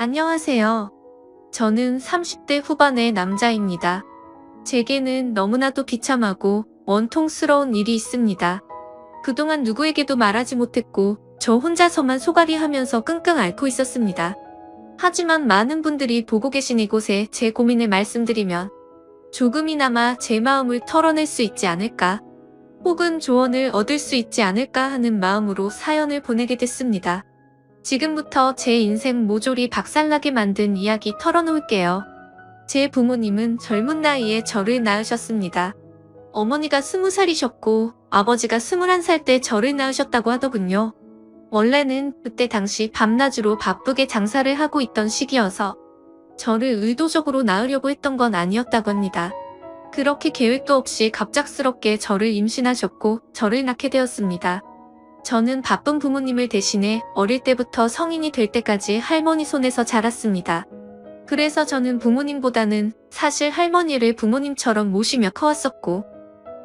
안녕하세요. 저는 30대 후반의 남자입니다. 제게는 너무나도 비참하고 원통스러운 일이 있습니다. 그동안 누구에게도 말하지 못했고 저 혼자서만 소갈이 하면서 끙끙 앓고 있었습니다. 하지만 많은 분들이 보고 계신 이곳에 제 고민을 말씀드리면 조금이나마 제 마음을 털어낼 수 있지 않을까, 혹은 조언을 얻을 수 있지 않을까 하는 마음으로 사연을 보내게 됐습니다. 지금부터 제 인생 모조리 박살나게 만든 이야기 털어놓을게요. 제 부모님은 젊은 나이에 저를 낳으셨습니다. 어머니가 20살이셨고 아버지가 21살 때 저를 낳으셨다고 하더군요. 원래는 그때 당시 밤낮으로 바쁘게 장사를 하고 있던 시기여서 저를 의도적으로 낳으려고 했던 건 아니었다고 합니다. 그렇게 계획도 없이 갑작스럽게 저를 임신하셨고 저를 낳게 되었습니다. 저는 바쁜 부모님을 대신해 어릴 때부터 성인이 될 때까지 할머니 손에서 자랐습니다. 그래서 저는 부모님보다는 사실 할머니를 부모님처럼 모시며 커왔었고,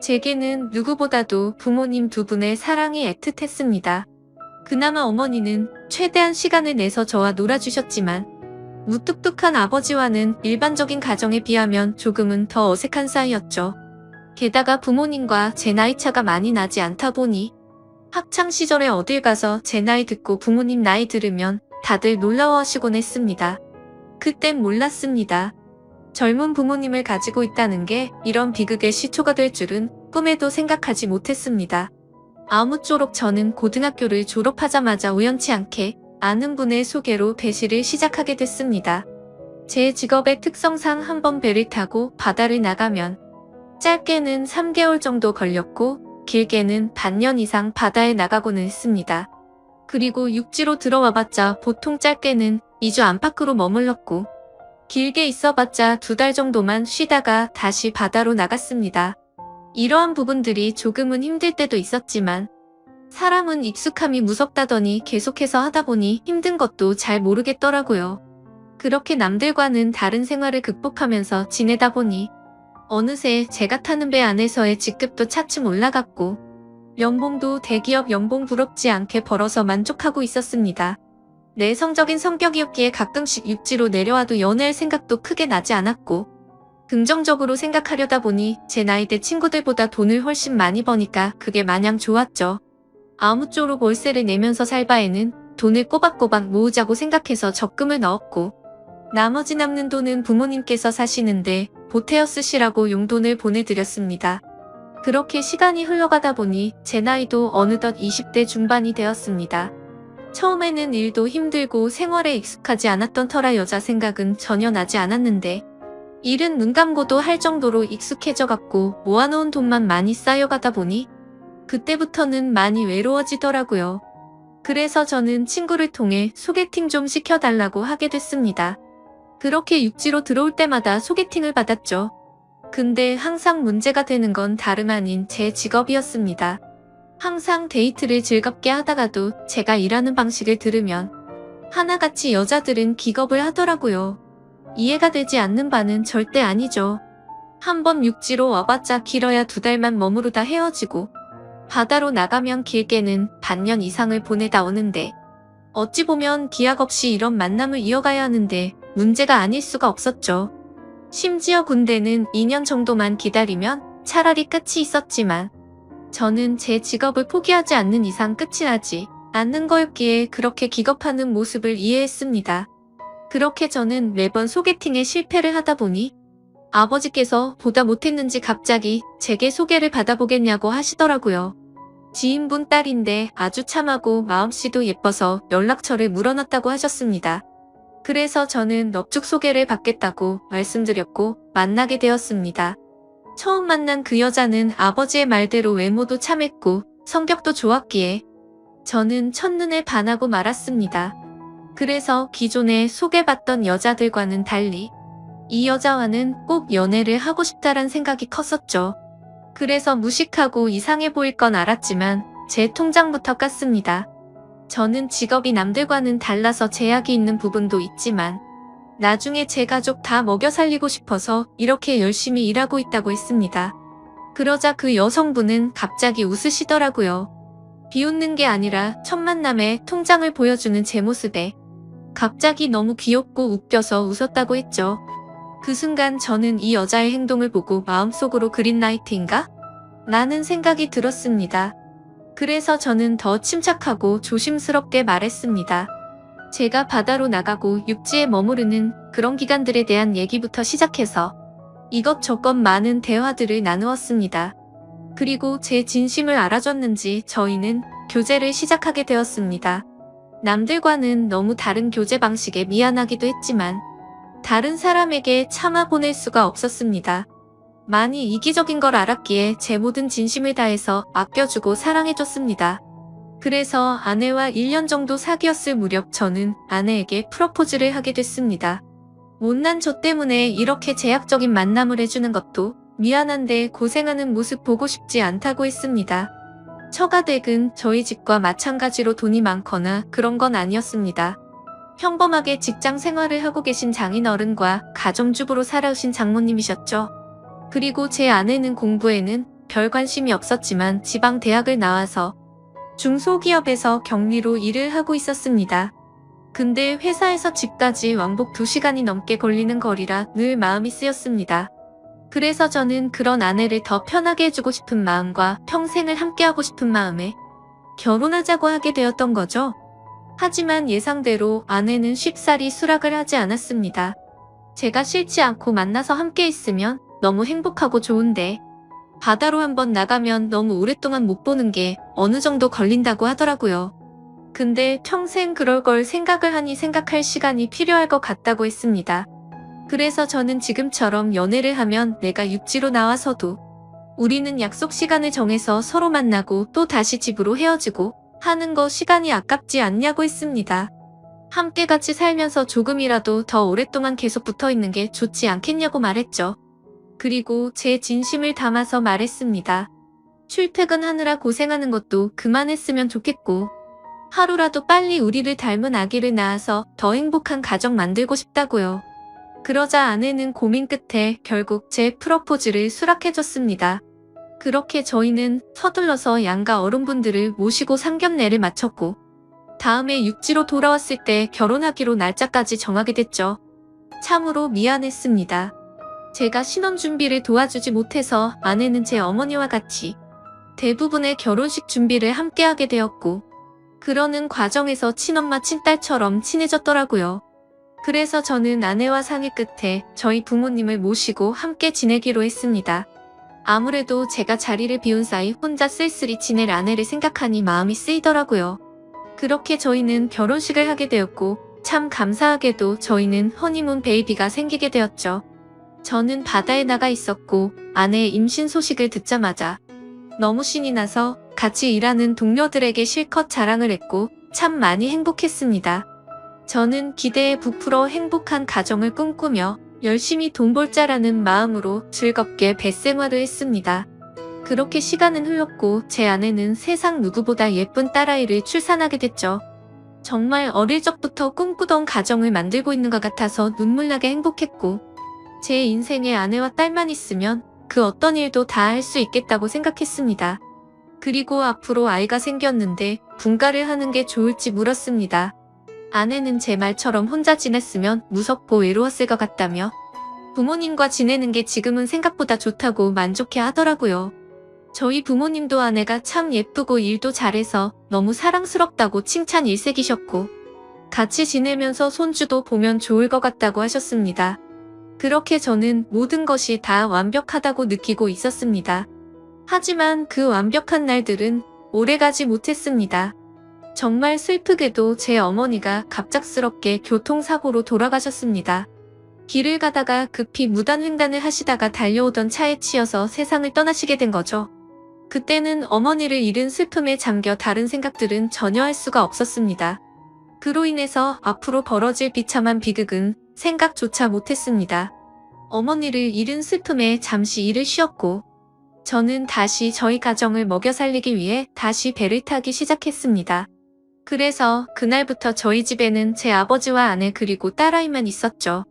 제게는 누구보다도 부모님 두 분의 사랑이 애틋했습니다. 그나마 어머니는 최대한 시간을 내서 저와 놀아주셨지만, 무뚝뚝한 아버지와는 일반적인 가정에 비하면 조금은 더 어색한 사이였죠. 게다가 부모님과 제 나이 차가 많이 나지 않다 보니 학창 시절에 어딜 가서 제 나이 듣고 부모님 나이 들으면 다들 놀라워하시곤 했습니다. 그땐 몰랐습니다. 젊은 부모님을 가지고 있다는 게 이런 비극의 시초가 될 줄은 꿈에도 생각하지 못했습니다. 아무쪼록 저는 고등학교를 졸업하자마자 우연치 않게 아는 분의 소개로 배시를 시작하게 됐습니다. 제 직업의 특성상 한번 배를 타고 바다를 나가면 짧게는 3개월 정도 걸렸고 길게는 반년 이상 바다에 나가고는 했습니다. 그리고 육지로 들어와봤자 보통 짧게는 2주 안팎으로 머물렀고 길게 있어봤자 2달 정도만 쉬다가 다시 바다로 나갔습니다. 이러한 부분들이 조금은 힘들 때도 있었지만 사람은 익숙함이 무섭다더니 계속해서 하다 보니 힘든 것도 잘 모르겠더라고요. 그렇게 남들과는 다른 생활을 극복하면서 지내다 보니 어느새 제가 타는 배 안에서의 직급도 차츰 올라갔고 연봉도 대기업 연봉 부럽지 않게 벌어서 만족하고 있었습니다. 내성적인 성격이었기에 가끔씩 육지로 내려와도 연애할 생각도 크게 나지 않았고 긍정적으로 생각하려다 보니 제 나이대 친구들보다 돈을 훨씬 많이 버니까 그게 마냥 좋았죠. 아무쪼록 월세를 내면서 살 바에는 돈을 꼬박꼬박 모으자고 생각해서 적금을 넣었고 나머지 남는 돈은 부모님께서 사시는데 보태어 쓰시라고 용돈을 보내드렸습니다. 그렇게 시간이 흘러가다 보니 제 나이도 어느덧 20대 중반이 되었습니다. 처음에는 일도 힘들고 생활에 익숙하지 않았던 터라 여자 생각은 전혀 나지 않았는데 일은 눈 감고도 할 정도로 익숙해져갖고 모아놓은 돈만 많이 쌓여가다 보니 그때부터는 많이 외로워지더라고요. 그래서 저는 친구를 통해 소개팅 좀 시켜달라고 하게 됐습니다. 그렇게 육지로 들어올 때마다 소개팅을 받았죠. 근데 항상 문제가 되는 건 다름 아닌 제 직업이었습니다. 항상 데이트를 즐겁게 하다가도 제가 일하는 방식을 들으면 하나같이 여자들은 기겁을 하더라고요. 이해가 되지 않는 바는 절대 아니죠. 한번 육지로 와봤자 길어야 2달만 머무르다 헤어지고 바다로 나가면 길게는 반년 이상을 보내다 오는데 어찌 보면 기약 없이 이런 만남을 이어가야 하는데 문제가 아닐 수가 없었죠. 심지어 군대는 2년 정도만 기다리면 차라리 끝이 있었지만 저는 제 직업을 포기하지 않는 이상 끝이 나지 않는 거였기에 그렇게 기겁하는 모습을 이해했습니다. 그렇게 저는 매번 소개팅에 실패를 하다 보니 아버지께서 보다 못했는지 갑자기 제게 소개를 받아보겠냐고 하시더라고요. 지인분 딸인데 아주 참하고 마음씨도 예뻐서 연락처를 물어놨다고 하셨습니다. 그래서 저는 넙죽 소개를 받겠다고 말씀드렸고 만나게 되었습니다. 처음 만난 그 여자는 아버지의 말대로 외모도 참했고 성격도 좋았기에 저는 첫눈에 반하고 말았습니다. 그래서 기존에 소개받던 여자들과는 달리 이 여자와는 꼭 연애를 하고 싶다란 생각이 컸었죠. 그래서 무식하고 이상해 보일 건 알았지만 제 통장부터 깠습니다. 저는 직업이 남들과는 달라서 제약이 있는 부분도 있지만 나중에 제 가족 다 먹여 살리고 싶어서 이렇게 열심히 일하고 있다고 했습니다. 그러자 그 여성분은 갑자기 웃으시더라고요. 비웃는 게 아니라 첫 만남에 통장을 보여주는 제 모습에 갑자기 너무 귀엽고 웃겨서 웃었다고 했죠. 그 순간 저는 이 여자의 행동을 보고 마음속으로 그린라이트인가? 라는 생각이 들었습니다. 그래서 저는 더 침착하고 조심스럽게 말했습니다. 제가 바다로 나가고 육지에 머무르는 그런 기간들에 대한 얘기부터 시작해서 이것저것 많은 대화들을 나누었습니다. 그리고 제 진심을 알아줬는지 저희는 교제를 시작하게 되었습니다. 남들과는 너무 다른 교제 방식에 미안하기도 했지만 다른 사람에게 참아 보낼 수가 없었습니다. 많이 이기적인 걸 알았기에 제 모든 진심을 다해서 아껴주고 사랑해줬습니다. 그래서 아내와 1년 정도 사귀었을 무렵 저는 아내에게 프러포즈를 하게 됐습니다. 못난 저 때문에 이렇게 제약적인 만남을 해주는 것도 미안한데 고생하는 모습 보고 싶지 않다고 했습니다. 처가댁은 저희 집과 마찬가지로 돈이 많거나 그런 건 아니었습니다. 평범하게 직장 생활을 하고 계신 장인어른과 가정주부로 살아오신 장모님이셨죠. 그리고 제 아내는 공부에는 별 관심이 없었지만 지방 대학을 나와서 중소기업에서 격리로 일을 하고 있었습니다. 근데 회사에서 집까지 왕복 2시간이 넘게 걸리는 거리라 늘 마음이 쓰였습니다. 그래서 저는 그런 아내를 더 편하게 해주고 싶은 마음과 평생을 함께하고 싶은 마음에 결혼하자고 하게 되었던 거죠. 하지만 예상대로 아내는 쉽사리 수락을 하지 않았습니다. 제가 싫지 않고 만나서 함께 있으면 너무 행복하고 좋은데 바다로 한번 나가면 너무 오랫동안 못 보는 게 어느 정도 걸린다고 하더라고요. 근데 평생 그럴 걸 생각을 하니 생각할 시간이 필요할 것 같다고 했습니다. 그래서 저는 지금처럼 연애를 하면 내가 육지로 나와서도 우리는 약속 시간을 정해서 서로 만나고 또 다시 집으로 헤어지고 하는 거 시간이 아깝지 않냐고 했습니다. 함께 같이 살면서 조금이라도 더 오랫동안 계속 붙어 있는 게 좋지 않겠냐고 말했죠. 그리고 제 진심을 담아서 말했습니다. 출퇴근하느라 고생하는 것도 그만했으면 좋겠고 하루라도 빨리 우리를 닮은 아기를 낳아서 더 행복한 가정 만들고 싶다고요. 그러자 아내는 고민 끝에 결국 제 프러포즈를 수락해줬습니다. 그렇게 저희는 서둘러서 양가 어른분들을 모시고 상견례를 마쳤고 다음에 육지로 돌아왔을 때 결혼하기로 날짜까지 정하게 됐죠. 참으로 미안했습니다. 제가 신혼 준비를 도와주지 못해서 아내는 제 어머니와 같이 대부분의 결혼식 준비를 함께하게 되었고 그러는 과정에서 친엄마 친딸처럼 친해졌더라고요. 그래서 저는 아내와 상의 끝에 저희 부모님을 모시고 함께 지내기로 했습니다. 아무래도 제가 자리를 비운 사이 혼자 쓸쓸히 지낼 아내를 생각하니 마음이 쓰이더라고요. 그렇게 저희는 결혼식을 하게 되었고 참 감사하게도 저희는 허니문 베이비가 생기게 되었죠. 저는 바다에 나가 있었고 아내의 임신 소식을 듣자마자 너무 신이 나서 같이 일하는 동료들에게 실컷 자랑을 했고 참 많이 행복했습니다. 저는 기대에 부풀어 행복한 가정을 꿈꾸며 열심히 돈 벌자라는 마음으로 즐겁게 뱃생활을 했습니다. 그렇게 시간은 흘렀고 제 아내는 세상 누구보다 예쁜 딸아이를 출산하게 됐죠. 정말 어릴 적부터 꿈꾸던 가정을 만들고 있는 것 같아서 눈물나게 행복했고 제 인생에 아내와 딸만 있으면 그 어떤 일도 다 할 수 있겠다고 생각했습니다. 그리고 앞으로 아이가 생겼는데 분가를 하는 게 좋을지 물었습니다. 아내는 제 말처럼 혼자 지냈으면 무섭고 외로웠을 것 같다며 부모님과 지내는 게 지금은 생각보다 좋다고 만족해 하더라고요. 저희 부모님도 아내가 참 예쁘고 일도 잘해서 너무 사랑스럽다고 칭찬 일색이셨고 같이 지내면서 손주도 보면 좋을 것 같다고 하셨습니다. 그렇게 저는 모든 것이 다 완벽하다고 느끼고 있었습니다. 하지만 그 완벽한 날들은 오래가지 못했습니다. 정말 슬프게도 제 어머니가 갑작스럽게 교통사고로 돌아가셨습니다. 길을 가다가 급히 무단횡단을 하시다가 달려오던 차에 치여서 세상을 떠나시게 된 거죠. 그때는 어머니를 잃은 슬픔에 잠겨 다른 생각들은 전혀 할 수가 없었습니다. 그로 인해서 앞으로 벌어질 비참한 비극은 생각조차 못했습니다. 어머니를 잃은 슬픔에 잠시 일을 쉬었고 저는 다시 저희 가정을 먹여 살리기 위해 다시 배를 타기 시작했습니다. 그래서 그날부터 저희 집에는 제 아버지와 아내 그리고 딸아이만 있었죠.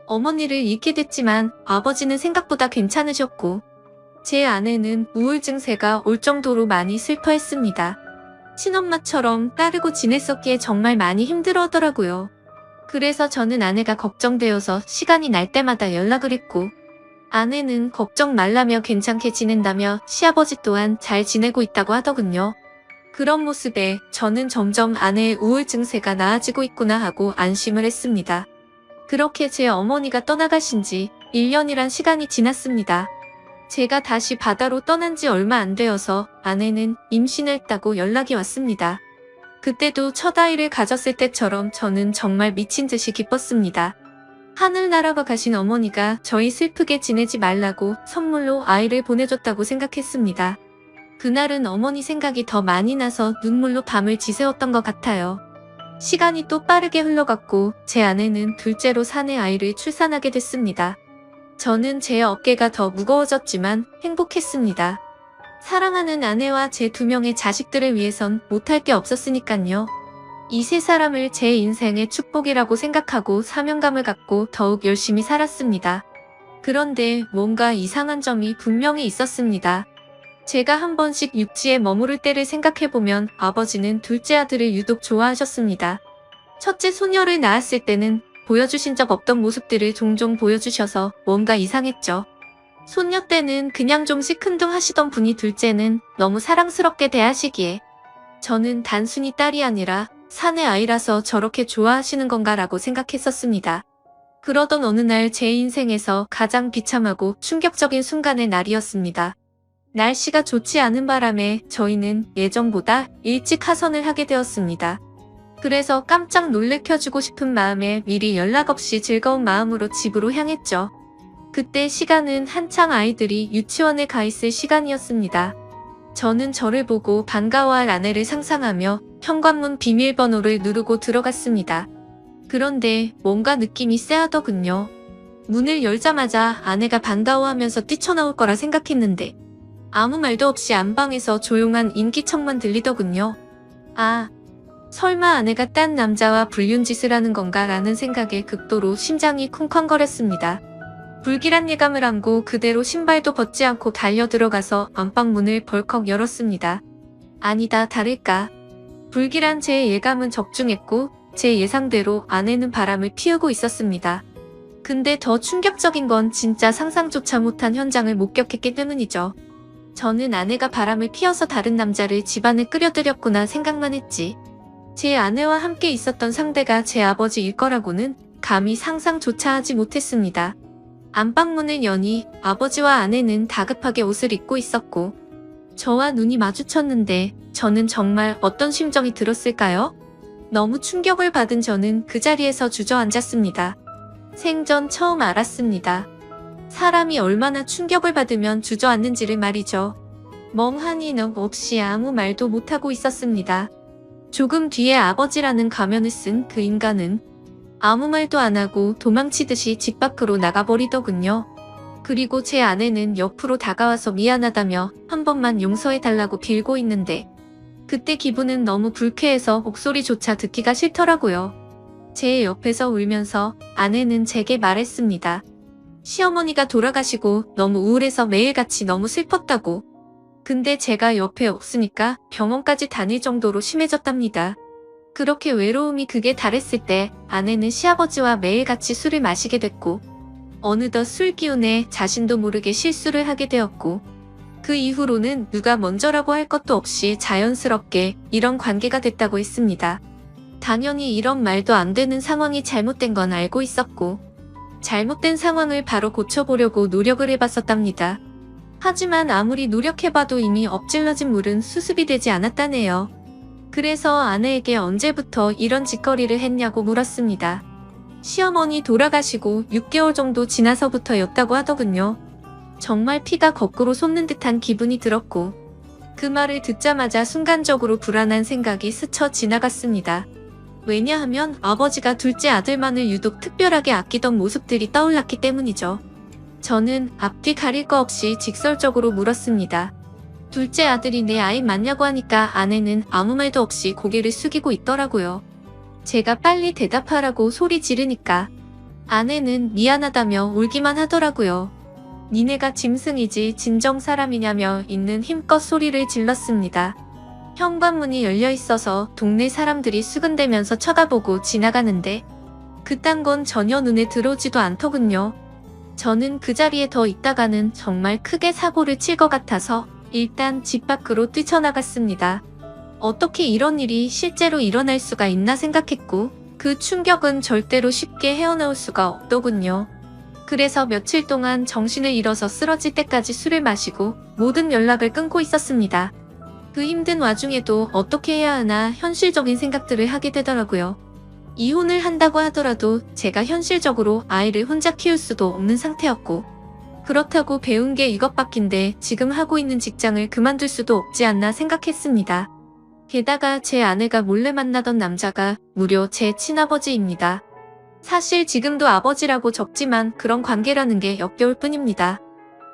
어머니를 잃게 됐지만 아버지는 생각보다 괜찮으셨고 제 아내는 우울증세가 올 정도로 많이 슬퍼했습니다. 친엄마처럼 따르고 지냈었기에 정말 많이 힘들어하더라고요. 그래서 저는 아내가 걱정되어서 시간이 날 때마다 연락을 했고, 아내는 걱정 말라며 괜찮게 지낸다며 시아버지 또한 잘 지내고 있다고 하더군요. 그런 모습에 저는 점점 아내의 우울 증세가 나아지고 있구나 하고 안심을 했습니다. 그렇게 제 어머니가 떠나가신 지 1년이란 시간이 지났습니다. 제가 다시 바다로 떠난 지 얼마 안 되어서 아내는 임신을 했다고 연락이 왔습니다. 그때도 첫 아이를 가졌을 때처럼 저는 정말 미친 듯이 기뻤습니다. 하늘 날아가 가신 어머니가 저희 슬프게 지내지 말라고 선물로 아이를 보내줬다고 생각했습니다. 그날은 어머니 생각이 더 많이 나서 눈물로 밤을 지새웠던 것 같아요. 시간이 또 빠르게 흘러갔고 제 아내는 둘째로 사내 아이를 출산하게 됐습니다. 저는 제 어깨가 더 무거워졌지만 행복했습니다. 사랑하는 아내와 제 2명의 자식들을 위해선 못할 게 없었으니깐요. 이 세 사람을 제 인생의 축복이라고 생각하고 사명감을 갖고 더욱 열심히 살았습니다. 그런데 뭔가 이상한 점이 분명히 있었습니다. 제가 한 번씩 육지에 머무를 때를 생각해보면 아버지는 둘째 아들을 유독 좋아하셨습니다. 첫째 소녀를 낳았을 때는 보여주신 적 없던 모습들을 종종 보여주셔서 뭔가 이상했죠. 손녀 때는 그냥 좀 시큰둥하시던 분이 둘째는 너무 사랑스럽게 대하시기에 저는 단순히 딸이 아니라 사내 아이라서 저렇게 좋아하시는 건가라고 생각했었습니다. 그러던 어느 날 제 인생에서 가장 비참하고 충격적인 순간의 날이었습니다. 날씨가 좋지 않은 바람에 저희는 예정보다 일찍 하선을 하게 되었습니다. 그래서 깜짝 놀래켜주고 싶은 마음에 미리 연락 없이 즐거운 마음으로 집으로 향했죠. 그때 시간은 한창 아이들이 유치원에 가 있을 시간이었습니다. 저는 저를 보고 반가워할 아내를 상상하며 현관문 비밀번호를 누르고 들어갔습니다. 그런데 뭔가 느낌이 쎄하더군요. 문을 열자마자 아내가 반가워하면서 뛰쳐나올 거라 생각했는데 아무 말도 없이 안방에서 조용한 인기척만 들리더군요. 아, 설마 아내가 딴 남자와 불륜짓을 하는 건가 라는 생각에 극도로 심장이 쿵쾅거렸습니다. 불길한 예감을 안고 그대로 신발도 벗지 않고 달려 들어가서 안방문을 벌컥 열었습니다. 아니다 다를까. 불길한 제 예감은 적중했고 제 예상대로 아내는 바람을 피우고 있었습니다. 근데 더 충격적인 건 진짜 상상조차 못한 현장을 목격했기 때문이죠. 저는 아내가 바람을 피워서 다른 남자를 집안에 끌어들였구나 생각만 했지. 제 아내와 함께 있었던 상대가 제 아버지일 거라고는 감히 상상조차 하지 못했습니다. 안방문을 여니 아버지와 아내는 다급하게 옷을 입고 있었고 저와 눈이 마주쳤는데 저는 정말 어떤 심정이 들었을까요? 너무 충격을 받은 저는 그 자리에서 주저앉았습니다. 생전 처음 알았습니다. 사람이 얼마나 충격을 받으면 주저앉는지를 말이죠. 멍하니 넋 없이 아무 말도 못하고 있었습니다. 조금 뒤에 아버지라는 가면을 쓴 그 인간은 아무 말도 안 하고 도망치듯이 집 밖으로 나가버리더군요. 그리고 제 아내는 옆으로 다가와서 미안하다며 한 번만 용서해달라고 빌고 있는데 그때 기분은 너무 불쾌해서 목소리조차 듣기가 싫더라고요. 제 옆에서 울면서 아내는 제게 말했습니다. 시어머니가 돌아가시고 너무 우울해서 매일같이 너무 슬펐다고. 근데 제가 옆에 없으니까 병원까지 다닐 정도로 심해졌답니다. 그렇게 외로움이 극에 달했을 때 아내는 시아버지와 매일같이 술을 마시게 됐고 어느덧 술 기운에 자신도 모르게 실수를 하게 되었고 그 이후로는 누가 먼저라고 할 것도 없이 자연스럽게 이런 관계가 됐다고 했습니다. 당연히 이런 말도 안 되는 상황이 잘못된 건 알고 있었고 잘못된 상황을 바로 고쳐보려고 노력을 해봤었답니다. 하지만 아무리 노력해봐도 이미 엎질러진 물은 수습이 되지 않았다네요. 그래서 아내에게 언제부터 이런 짓거리를 했냐고 물었습니다. 시어머니 돌아가시고 6개월 정도 지나서부터였다고 하더군요. 정말 피가 거꾸로 솟는 듯한 기분이 들었고 그 말을 듣자마자 순간적으로 불안한 생각이 스쳐 지나갔습니다. 왜냐하면 아버지가 둘째 아들만을 유독 특별하게 아끼던 모습들이 떠올랐기 때문이죠. 저는 앞뒤 가릴 거 없이 직설적으로 물었습니다. 둘째 아들이 내 아이 맞냐고 하니까 아내는 아무 말도 없이 고개를 숙이고 있더라고요. 제가 빨리 대답하라고 소리 지르니까 아내는 미안하다며 울기만 하더라고요. 니네가 짐승이지 진정 사람이냐며 있는 힘껏 소리를 질렀습니다. 현관문이 열려 있어서 동네 사람들이 수근대면서 쳐다보고 지나가는데 그딴 건 전혀 눈에 들어오지도 않더군요. 저는 그 자리에 더 있다가는 정말 크게 사고를 칠 것 같아서 일단 집 밖으로 뛰쳐나갔습니다. 어떻게 이런 일이 실제로 일어날 수가 있나 생각했고 그 충격은 절대로 쉽게 헤어나올 수가 없더군요. 그래서 며칠 동안 정신을 잃어서 쓰러질 때까지 술을 마시고 모든 연락을 끊고 있었습니다. 그 힘든 와중에도 어떻게 해야 하나 현실적인 생각들을 하게 되더라고요. 이혼을 한다고 하더라도 제가 현실적으로 아이를 혼자 키울 수도 없는 상태였고 그렇다고 배운 게 이것밖인데 지금 하고 있는 직장을 그만둘 수도 없지 않나 생각했습니다. 게다가 제 아내가 몰래 만나던 남자가 무려 제 친아버지입니다. 사실 지금도 아버지라고 적지만 그런 관계라는 게 역겨울 뿐입니다.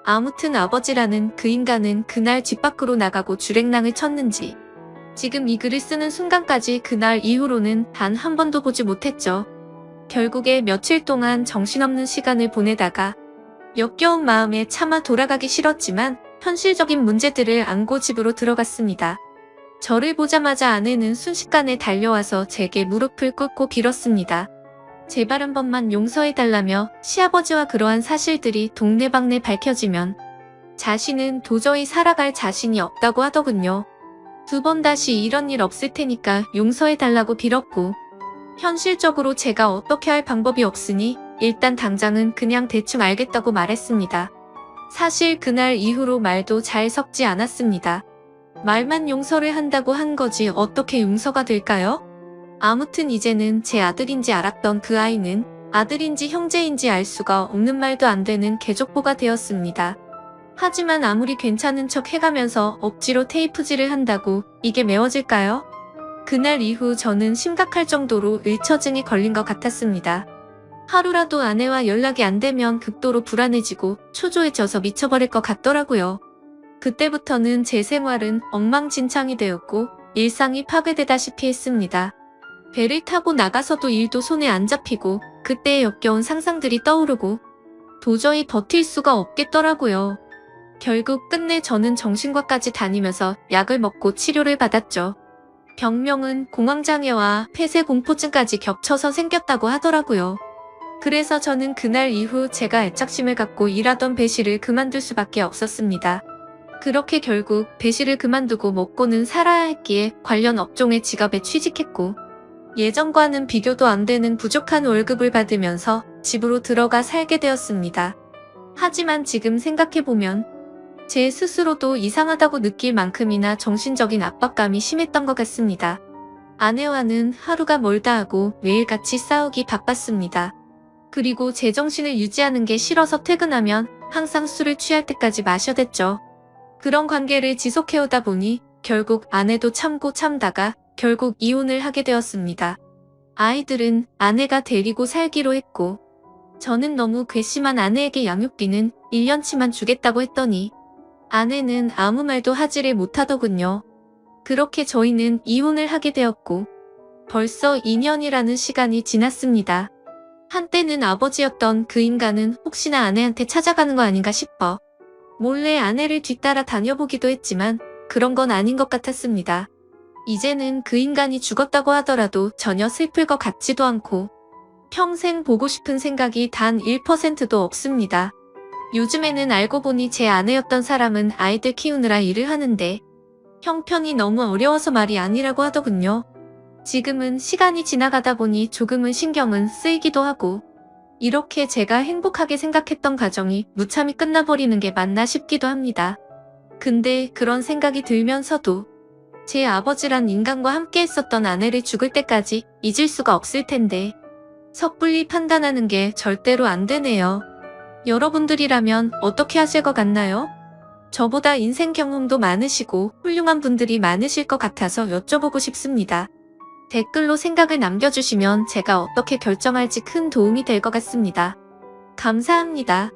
아무튼 아버지라는 그 인간은 그날 집 밖으로 나가고 주랭랑을 쳤는지 지금 이 글을 쓰는 순간까지 그날 이후로는 단 한 번도 보지 못했죠. 결국에 며칠 동안 정신없는 시간을 보내다가 역겨운 마음에 차마 돌아가기 싫었지만 현실적인 문제들을 안고 집으로 들어갔습니다. 저를 보자마자 아내는 순식간에 달려와서 제게 무릎을 꿇고 빌었습니다. 제발 한 번만 용서해달라며 시아버지와 그러한 사실들이 동네방네 밝혀지면 자신은 도저히 살아갈 자신이 없다고 하더군요. 2번 다시 이런 일 없을 테니까 용서해달라고 빌었고 현실적으로 제가 어떻게 할 방법이 없으니 일단 당장은 그냥 대충 알겠다고 말했습니다. 사실 그날 이후로 말도 잘 섞지 않았습니다. 말만 용서를 한다고 한 거지 어떻게 용서가 될까요? 아무튼 이제는 제 아들인지 알았던 그 아이는 아들인지 형제인지 알 수가 없는 말도 안 되는 개족보가 되었습니다. 하지만 아무리 괜찮은 척 해가면서 억지로 테이프질을 한다고 이게 메워질까요? 그날 이후 저는 심각할 정도로 의처증에 걸린 것 같았습니다. 하루라도 아내와 연락이 안 되면 극도로 불안해지고 초조해져서 미쳐버릴 것 같더라고요. 그때부터는 제 생활은 엉망진창이 되었고 일상이 파괴되다시피 했습니다. 배를 타고 나가서도 일도 손에 안 잡히고 그때의 역겨운 상상들이 떠오르고 도저히 버틸 수가 없겠더라고요. 결국 끝내 저는 정신과까지 다니면서 약을 먹고 치료를 받았죠. 병명은 공황장애와 폐쇄공포증까지 겹쳐서 생겼다고 하더라고요. 그래서 저는 그날 이후 제가 애착심을 갖고 일하던 배실을 그만둘 수밖에 없었습니다. 그렇게 결국 배실을 그만두고 먹고는 살아야 했기에 관련 업종의 직업에 취직했고 예전과는 비교도 안 되는 부족한 월급을 받으면서 집으로 들어가 살게 되었습니다. 하지만 지금 생각해보면 제 스스로도 이상하다고 느낄 만큼이나 정신적인 압박감이 심했던 것 같습니다. 아내와는 하루가 멀다 하고 매일같이 싸우기 바빴습니다. 그리고 제정신을 유지하는 게 싫어서 퇴근하면 항상 술을 취할 때까지 마셔댔죠. 그런 관계를 지속해오다 보니 결국 아내도 참고 참다가 결국 이혼을 하게 되었습니다. 아이들은 아내가 데리고 살기로 했고 저는 너무 괘씸한 아내에게 양육비는 1년치만 주겠다고 했더니 아내는 아무 말도 하지를 못하더군요. 그렇게 저희는 이혼을 하게 되었고 벌써 2년이라는 시간이 지났습니다. 한때는 아버지였던 그 인간은 혹시나 아내한테 찾아가는 거 아닌가 싶어 몰래 아내를 뒤따라 다녀보기도 했지만 그런 건 아닌 것 같았습니다. 이제는 그 인간이 죽었다고 하더라도 전혀 슬플 것 같지도 않고 평생 보고 싶은 생각이 단 1%도 없습니다. 요즘에는 알고 보니 제 아내였던 사람은 아이들 키우느라 일을 하는데 형편이 너무 어려워서 말이 아니라고 하더군요. 지금은 시간이 지나가다 보니 조금은 신경은 쓰이기도 하고 이렇게 제가 행복하게 생각했던 가정이 무참히 끝나버리는 게 맞나 싶기도 합니다. 근데 그런 생각이 들면서도 제 아버지란 인간과 함께 했었던 아내를 죽을 때까지 잊을 수가 없을 텐데 섣불리 판단하는 게 절대로 안 되네요. 여러분들이라면 어떻게 하실 것 같나요? 저보다 인생 경험도 많으시고 훌륭한 분들이 많으실 것 같아서 여쭤보고 싶습니다. 댓글로 생각을 남겨주시면 제가 어떻게 결정할지 큰 도움이 될 것 같습니다. 감사합니다.